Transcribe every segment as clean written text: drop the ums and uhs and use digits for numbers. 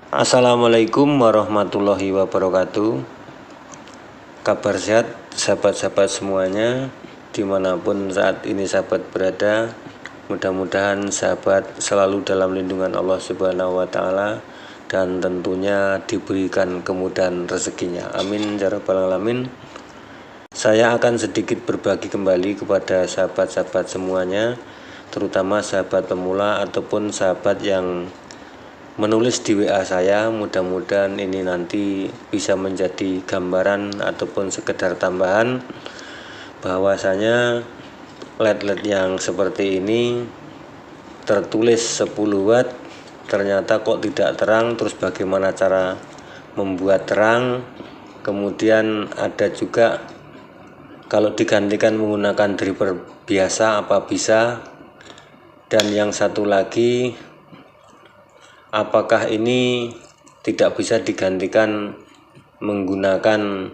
Assalamualaikum warahmatullahi wabarakatuh. Kabar sehat sahabat-sahabat semuanya, dimanapun saat ini sahabat berada. Mudah-mudahan sahabat selalu dalam lindungan Allah Subhanahu wa Ta'ala, dan tentunya diberikan kemudahan rezekinya. Amin ya rabbal alamin. Saya akan sedikit berbagi kembali kepada sahabat-sahabat semuanya, terutama sahabat pemula ataupun sahabat yang menulis di WA saya. Mudah-mudahan ini nanti bisa menjadi gambaran ataupun sekedar tambahan bahwasanya LED yang seperti ini tertulis 10 watt ternyata kok tidak terang, terus bagaimana cara membuat terang. Kemudian ada juga kalau digantikan menggunakan driver biasa apa bisa, dan yang satu lagi apakah ini tidak bisa digantikan menggunakan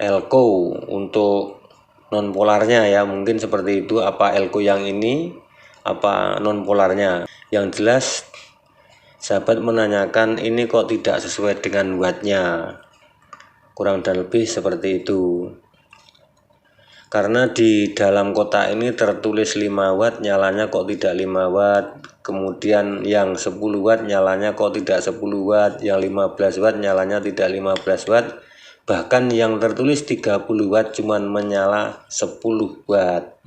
elko untuk non polarnya ya, mungkin seperti itu. Apa elko yang ini, apa non polarnya. Yang jelas sahabat menanyakan ini kok tidak sesuai dengan wattnya, kurang dan lebih seperti itu. Karena di dalam kotak ini tertulis 5 watt, nyalanya kok tidak 5 watt. Kemudian yang 10 watt nyalanya kok tidak 10 watt. Yang 15 watt nyalanya tidak 15 watt. Bahkan yang tertulis 30 watt cuman menyala 10 watt.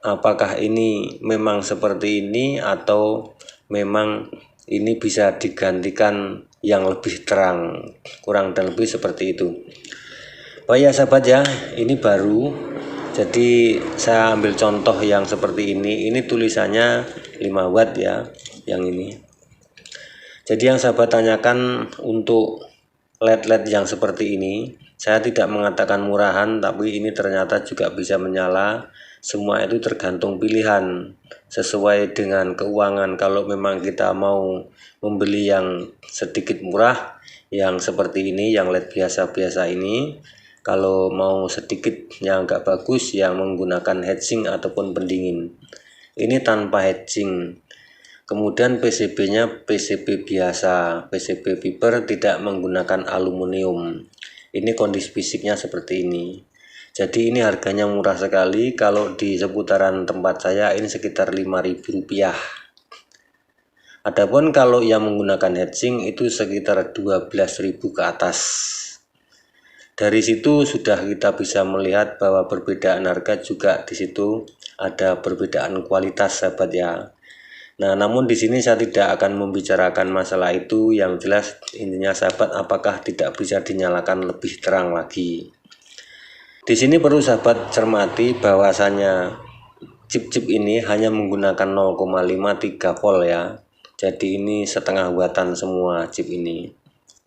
Apakah ini memang seperti ini atau memang ini bisa digantikan yang lebih terang? Kurang dan lebih seperti itu. Oh ya sahabat ya, ini baru. Jadi saya ambil contoh yang seperti ini tulisannya 5 watt ya, yang ini. Jadi yang sahabat tanyakan untuk LED yang seperti ini, saya tidak mengatakan murahan, tapi ini ternyata juga bisa menyala. Semua itu tergantung pilihan, sesuai dengan keuangan. Kalau memang kita mau membeli yang sedikit murah, yang seperti ini, yang LED biasa-biasa ini. Kalau mau sedikit yang agak bagus, yang menggunakan heatsink ataupun pendingin. Ini tanpa heatsink. Kemudian PCB-nya PCB biasa, PCB fiber, tidak menggunakan aluminium. Ini kondisi fisiknya seperti ini. Jadi ini harganya murah sekali. Kalau di seputaran tempat saya ini sekitar Rp5.000. Adapun kalau yang menggunakan heatsink itu sekitar 12.000 ke atas. Dari situ sudah kita bisa melihat bahwa perbedaan harga juga di situ ada perbedaan kualitas sahabat ya. Nah, namun di sini saya tidak akan membicarakan masalah itu. Yang jelas intinya sahabat, apakah tidak bisa dinyalakan lebih terang lagi. Di sini perlu sahabat cermati bahwasanya chip-chip ini hanya menggunakan 0,53 volt ya. Jadi ini setengah wattan semua chip ini.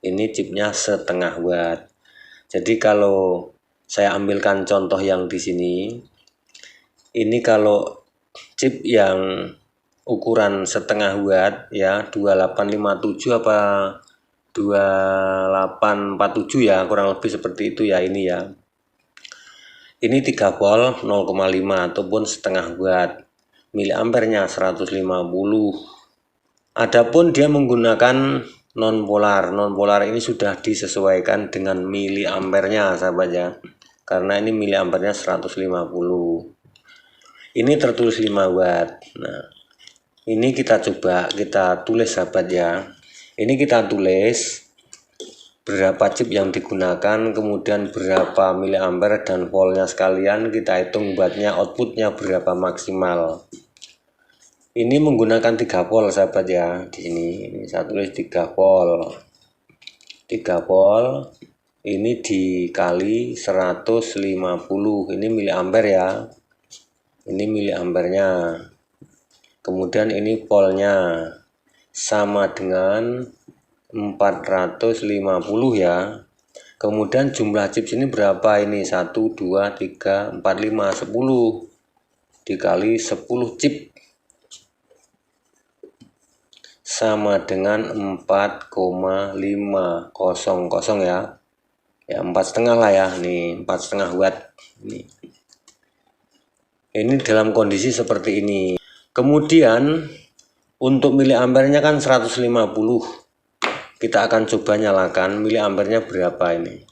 Ini chipnya setengah watt. Jadi kalau saya ambilkan contoh yang di sini, ini kalau chip yang ukuran setengah watt ya, 2857 apa 2847 ya, kurang lebih seperti itu ya ini ya. Ini 3 volt 0,5 ataupun setengah watt. Miliampernya 150. Adapun dia menggunakan non polar ini sudah disesuaikan dengan miliampernya sahabat ya, karena ini miliampernya 150. Ini tertulis 5 watt. Nah, ini kita coba kita tulis sahabat ya. Ini kita tulis berapa chip yang digunakan, kemudian berapa miliampere dan voltnya sekalian, kita hitung wattnya, outputnya berapa maksimal. Ini menggunakan 3 volt sahabat ya. Di sini ini saya tulis 3 volt. 3 volt ini dikali 150. Ini miliampere ya. Ini miliampernya. Kemudian ini voltnya sama dengan 450 ya. Kemudian jumlah chip sini berapa ini? 1 2 3 4 5 10 dikali 10 chip sama dengan 4,500 ya. Ya 4,5 lah ya, nih 4,5 watt. Ini dalam kondisi seperti ini. Kemudian untuk miliampernya kan 150. kita akan coba nyalakan miliampernya berapa ini.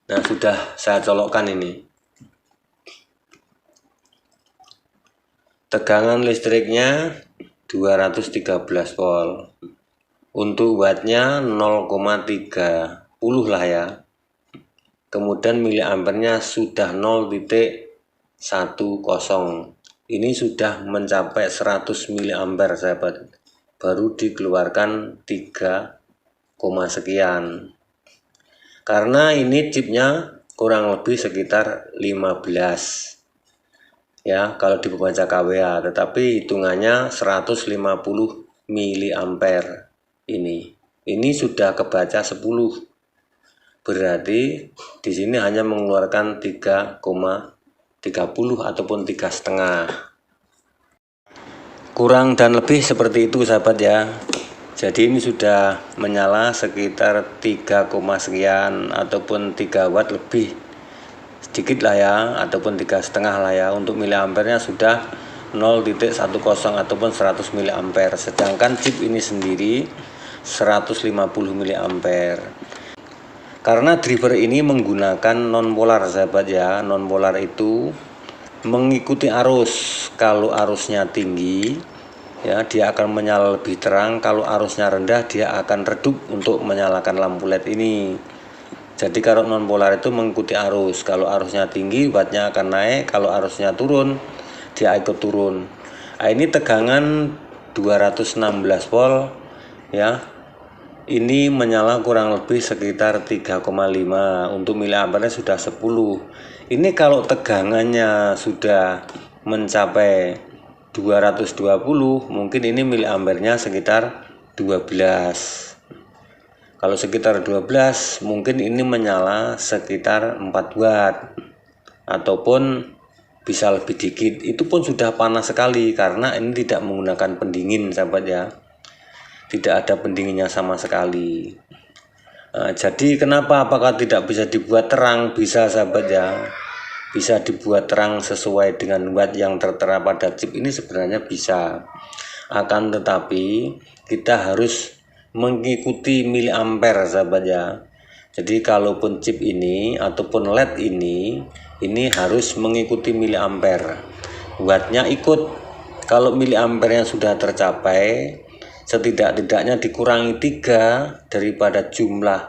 Nah, sudah saya colokkan ini. Tegangan listriknya 213 volt. Untuk wattnya 0,30 lah ya. Kemudian miliampernya sudah 0,10. Ini sudah mencapai 100 miliampere sahabat. Baru dikeluarkan 3, sekian. Karena ini chipnya kurang lebih sekitar 15 ya kalau di pembaca kWh, tetapi hitungannya 150 miliampere. Ini sudah kebaca 10. Berarti di sini hanya mengeluarkan 3,30 ataupun 3,5. Kurang dan lebih seperti itu sahabat ya. Jadi ini sudah menyala sekitar 3, sekian ataupun 3 watt lebih sedikit lah ya, ataupun 3,5 lah ya. Untuk miliampernya sudah 0,10 ataupun 100 miliampere. Sedangkan chip ini sendiri 150 miliampere. Karena driver ini menggunakan non polar sahabat ya. Non polar itu mengikuti arus. Kalau arusnya tinggi ya dia akan menyala lebih terang, kalau arusnya rendah dia akan redup untuk menyalakan lampu LED ini. Jadi kalau non polar itu mengikuti arus, kalau arusnya tinggi wattnya akan naik, kalau arusnya turun dia ikut turun. Nah, ini tegangan 216 volt ya. Ini menyala kurang lebih sekitar 3,5. Untuk miliampernya sudah 10. Ini kalau tegangannya sudah mencapai 220, mungkin ini miliampernya sekitar 12. Kalau sekitar 12, mungkin ini menyala sekitar 4 watt ataupun bisa lebih dikit. Itu pun sudah panas sekali karena ini tidak menggunakan pendingin sahabat ya. Tidak ada pendinginnya sama sekali. Nah, jadi kenapa, apakah tidak bisa dibuat terang? Bisa sahabat ya. Bisa dibuat terang sesuai dengan watt yang tertera pada chip ini, sebenarnya bisa. Akan tetapi kita harus mengikuti miliampere sahabat ya. Jadi kalaupun chip ini ataupun LED ini harus mengikuti miliampere. Wattnya ikut. Kalau miliampernya sudah tercapai, setidak-tidaknya dikurangi 3 daripada jumlah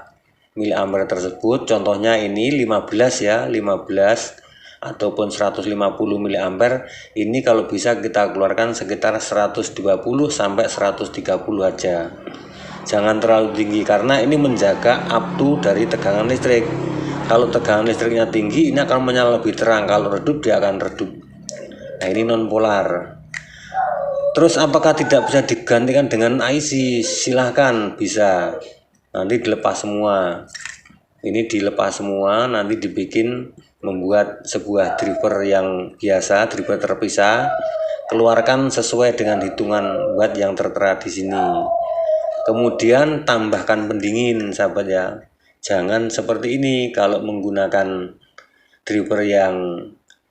miliampere tersebut. Contohnya ini 15 ya, 15 ataupun 150 miliampere. Ini kalau bisa kita keluarkan sekitar 120 sampai 130 aja. Jangan terlalu tinggi karena ini menjaga up to dari tegangan listrik. Kalau tegangan listriknya tinggi ini akan menyala lebih terang, kalau redup dia akan redup. Nah, ini non polar. Terus apakah tidak bisa digantikan dengan IC? Silahkan, bisa. Nanti dilepas semua. Ini dilepas semua, nanti dibikin membuat sebuah driver yang biasa, driver terpisah. Keluarkan sesuai dengan hitungan watt yang tertera di sini. Kemudian tambahkan pendingin sahabat ya. Jangan seperti ini kalau menggunakan driver yang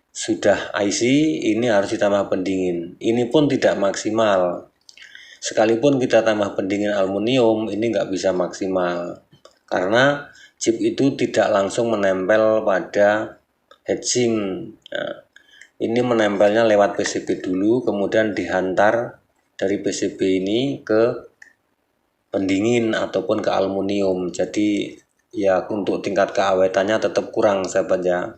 sudah IC, ini harus ditambah pendingin. Ini pun tidak maksimal. Sekalipun kita tambah pendingin aluminium, ini nggak bisa maksimal. Karena chip itu tidak langsung menempel pada heatsink. Nah, ini menempelnya lewat PCB dulu, kemudian dihantar dari PCB ini ke pendingin ataupun ke aluminium. Jadi ya untuk tingkat keawetannya tetap kurang sahabat ya.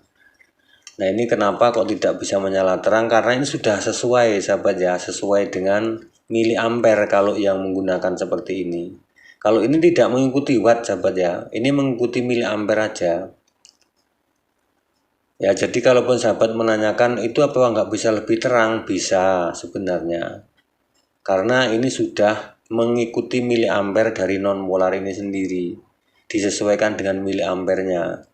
Nah, ini kenapa kok tidak bisa menyala terang? Karena ini sudah sesuai sahabat ya, sesuai dengan miliampere kalau yang menggunakan seperti ini. Kalau ini tidak mengikuti watt sahabat ya, ini mengikuti miliampere aja. Ya, jadi kalaupun sahabat menanyakan itu apa nggak bisa lebih terang? Bisa sebenarnya. Karena ini sudah mengikuti miliampere dari non polar ini sendiri. Disesuaikan dengan miliampernya.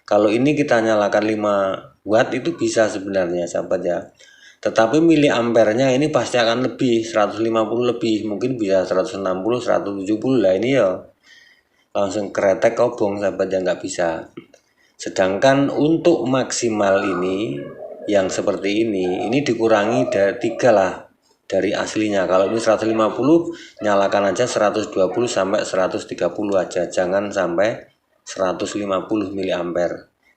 Kalau ini kita nyalakan 5 watt itu bisa sebenarnya sahabat ya. Tetapi miliampernya ini pasti akan lebih, 150 lebih, mungkin bisa 160, 170 lah ini ya. Langsung kretek kobong sahabat ya, nggak bisa. Sedangkan untuk maksimal ini yang seperti ini dikurangi dari 3 lah. dari aslinya. Kalau ini 150, nyalakan aja 120 sampai 130 aja, jangan sampai 150 mA.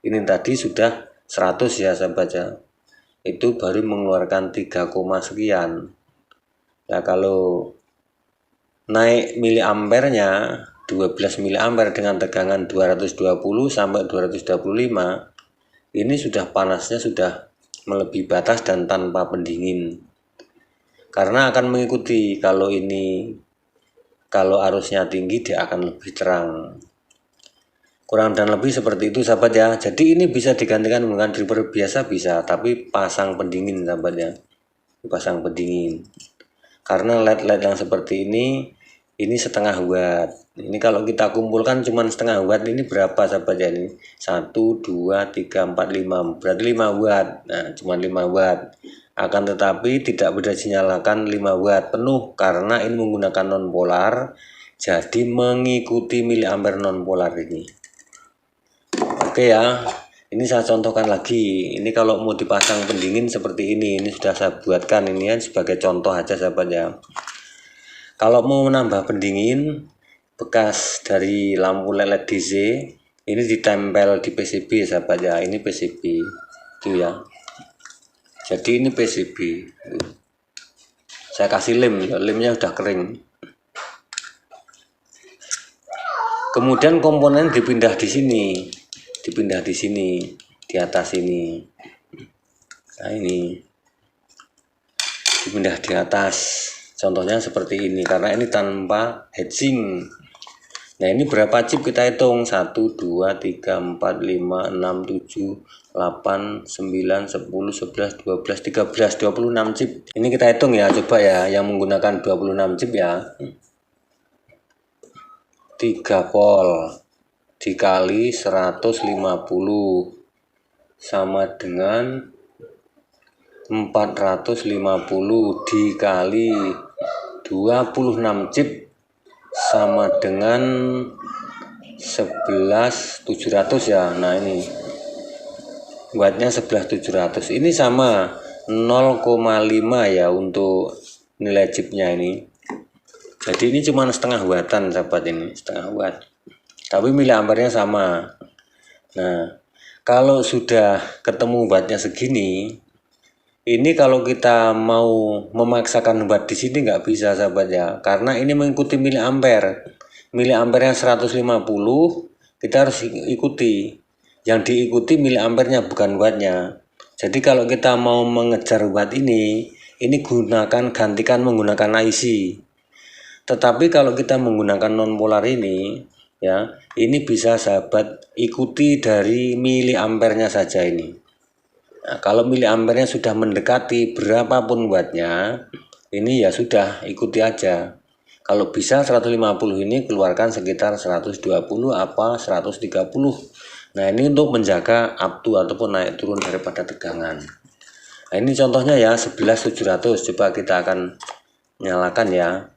Ini tadi sudah 100 ya sahabat ya. Itu baru mengeluarkan 3, sekian. Nah, kalau naik miliampernya 12 mA dengan tegangan 220 sampai 225, ini sudah panasnya sudah melebihi batas dan tanpa pendingin. Karena akan mengikuti, kalau arusnya tinggi dia akan lebih terang. Kurang dan lebih seperti itu sahabat ya. Jadi ini bisa digantikan dengan dripper biasa bisa, tapi pasang pendingin sahabat ya. Pasang pendingin. Karena LED yang seperti ini setengah watt. Ini kalau kita kumpulkan cuma setengah watt, ini berapa sahabat ya ini? 1, 2, 3, 4, 5. Berarti 5 watt. Nah, cuma 5 watt. Akan tetapi tidak bisa dinyalakan 5 watt penuh karena ini menggunakan non polar. Jadi mengikuti miliampere non polar ini. Oke ya. Ini saya contohkan lagi. Ini kalau mau dipasang pendingin seperti ini sudah saya buatkan ini ya sebagai contoh aja sahabat ya. Kalau mau menambah pendingin bekas dari lampu LED DC, ini ditempel di PCB sahabat ya. Ini PCB itu ya. Jadi ini PCB. Saya kasih lemnya udah kering. Kemudian komponen dipindah di sini. Di atas ini. Nah, ini dipindah di atas. Contohnya seperti ini karena ini tanpa heatsink. Nah, ini berapa chip kita hitung? 1, 2, 3, 4, 5, 6, 7, 8, 9, 10, 11, 12, 13, 26 chip. Ini kita hitung ya, coba ya, yang menggunakan 26 chip ya. 3 volt dikali 150 sama dengan 450 dikali 26 chip sama dengan 11.700 ya. Nah, ini wattnya 11.700. Ini sama 0,5 ya untuk nilai chipnya ini. Jadi ini cuma setengah wattan sahabat, ini setengah watt. Tapi miliampernya sama. Nah, kalau sudah ketemu wattnya segini, ini kalau kita mau memaksakan watt di sini nggak bisa sahabat ya, karena ini mengikuti miliampere. Miliampernya 150, kita harus ikuti. Yang diikuti miliampernya bukan wattnya. Jadi kalau kita mau mengejar watt ini gantikan menggunakan IC. Tetapi kalau kita menggunakan non polar ini, ya, ini bisa sahabat ikuti dari miliampernya saja ini. Nah, kalau miliampernya sudah mendekati berapapun wattnya, ini ya sudah ikuti aja. Kalau bisa 150 ini keluarkan sekitar 120 apa 130. Nah, ini untuk menjaga up to ataupun naik turun daripada tegangan. Nah, ini contohnya ya 11.700. Coba kita akan nyalakan ya.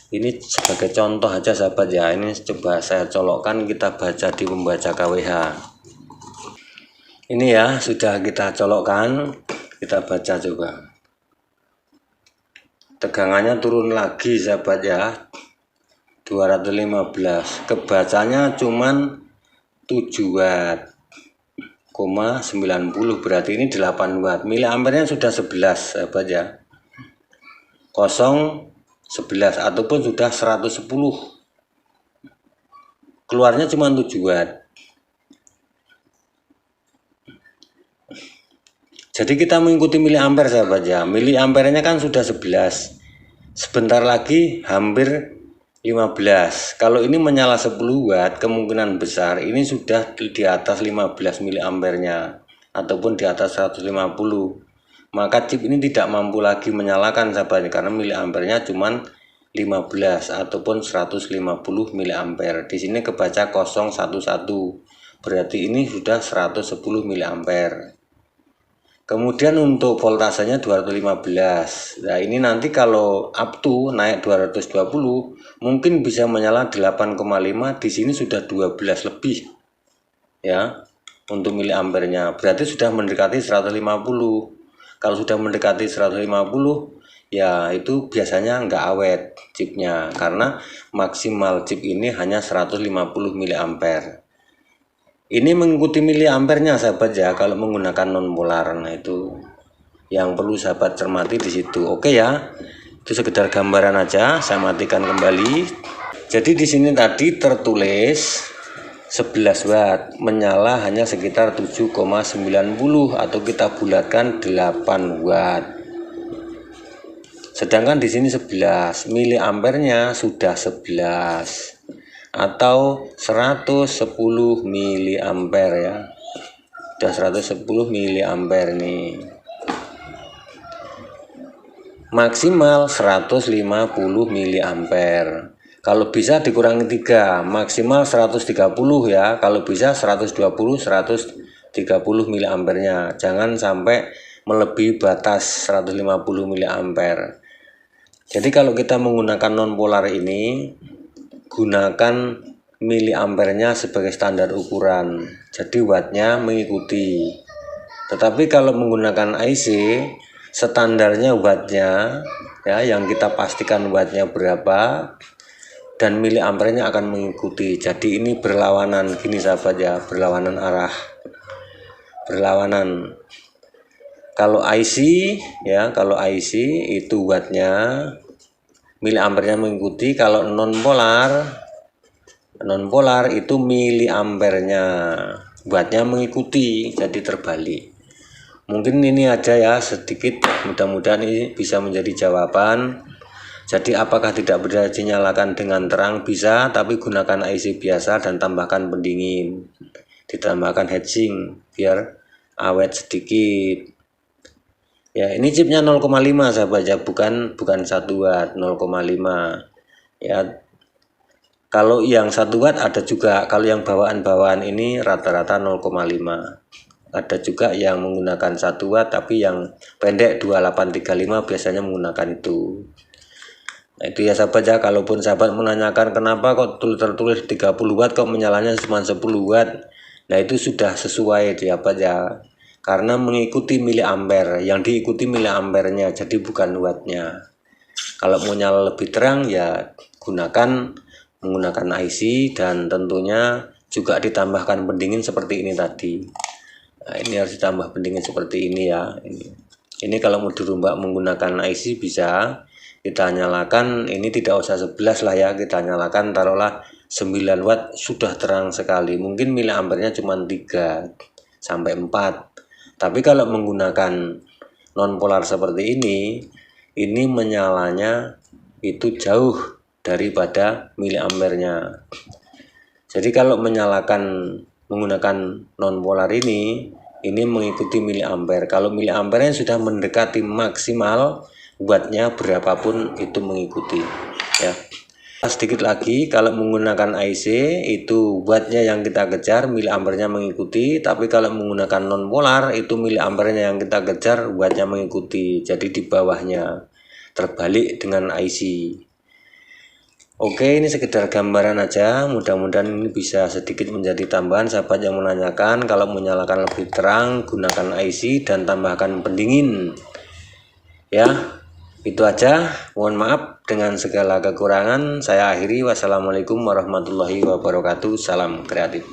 Ini sebagai contoh aja sahabat ya. Ini coba saya colokkan, kita baca di pembaca KWH. Ini ya sudah kita colokkan, kita baca coba. Tegangannya turun lagi sahabat ya. 215. Kebacanya cuman 7 watt. 90 berarti ini 8 watt. Miliampernya sudah 11 sahabat ya. 0,11 ataupun sudah 110. Keluarnya cuma 7 watt. Jadi kita mengikuti miliampere sahabat ya. Miliampernya kan sudah 11. Sebentar lagi hampir 15. Kalau ini menyala 10 watt, kemungkinan besar ini sudah di atas 15 miliampernya ataupun di atas 150. Maka chip ini tidak mampu lagi menyalakan sahabat karena miliampernya cuma 15 ataupun 150 miliampere. Di sini kebaca 011. Berarti ini sudah 110 miliampere. Kemudian untuk voltasenya 215. Nah, ini nanti kalau up to naik 220 mungkin bisa menyala 8,5. Di sini sudah 12 lebih. Ya. Untuk miliampernya berarti sudah mendekati 150. Kalau sudah mendekati 150 ya itu biasanya nggak awet chipnya, karena maksimal chip ini hanya 150 mA. Ini mengikuti miliampernya sahabat ya kalau menggunakan non polar. Nah itu yang perlu sahabat cermati di situ. Oke ya, itu sekedar gambaran aja. Saya matikan kembali. Jadi di sini tadi tertulis 11 watt, menyala hanya sekitar 7,90 atau kita bulatkan 8 watt. Sedangkan di sini 11 miliampernya sudah 11 atau 110 miliampere ya. Sudah 110 miliampere nih. Maksimal 150 miliampere. Kalau bisa dikurangi 3, maksimal 130 ya. Kalau bisa 120 130 miliampernya. Jangan sampai melebihi batas 150 miliampere. Jadi kalau kita menggunakan non polar ini, gunakan miliampernya sebagai standar ukuran, jadi wattnya mengikuti. Tetapi kalau menggunakan IC, standarnya wattnya ya, yang kita pastikan wattnya berapa dan miliampernya akan mengikuti. Jadi ini berlawanan gini sahabat ya, berlawanan arah, berlawanan. Kalau IC ya, kalau IC itu wattnya miliampernya mengikuti. Kalau non polar itu miliampernya wattnya mengikuti, jadi terbalik. Mungkin ini aja ya sedikit, mudah-mudahan ini bisa menjadi jawaban. Jadi apakah tidak bisa dinyalakan dengan terang? Bisa, tapi gunakan IC biasa dan tambahkan pendingin, ditambahkan heatsink biar awet sedikit. Ya, ini chipnya 0,5 sahabat ya, bukan 1 watt, 0,5 ya. Kalau yang 1 watt ada juga, kalau yang bawaan-bawaan ini rata-rata 0,5. Ada juga yang menggunakan 1 watt tapi yang pendek 2835 biasanya menggunakan itu. Nah, itu ya sahabat ya. Kalaupun sahabat menanyakan kenapa kok tertulis 30 watt kok menyalanya cuma 10 watt, nah itu sudah sesuai sahabat ya, karena mengikuti miliampere, yang diikuti miliampernya, jadi bukan wattnya. Kalau mau nyala lebih terang ya menggunakan IC dan tentunya juga ditambahkan pendingin seperti ini tadi. Nah, ini harus ditambah pendingin seperti ini ya. Ini kalau mau dirombak menggunakan IC bisa kita nyalakan, ini tidak usah 11 lah ya, kita nyalakan taruhlah 9 watt sudah terang sekali. Mungkin miliampernya cuma 3 sampai 4. Tapi kalau menggunakan non polar seperti ini menyalanya itu jauh daripada miliampernya. Jadi kalau menggunakan non polar ini mengikuti miliampere. Kalau miliampernya sudah mendekati maksimal, wattnya berapapun itu mengikuti ya. Sedikit lagi, kalau menggunakan IC itu wattnya yang kita kejar, miliampernya mengikuti. Tapi kalau menggunakan non polar itu miliampernya yang kita kejar, wattnya mengikuti. Jadi di bawahnya, terbalik dengan IC. Oke, ini sekedar gambaran aja. Mudah-mudahan ini bisa sedikit menjadi tambahan sahabat yang menanyakan. Kalau menyalakan lebih terang, gunakan IC dan tambahkan pendingin ya. Itu aja, mohon maaf dengan segala kekurangan. Saya akhiri, wassalamualaikum warahmatullahi wabarakatuh. Salam kreatif.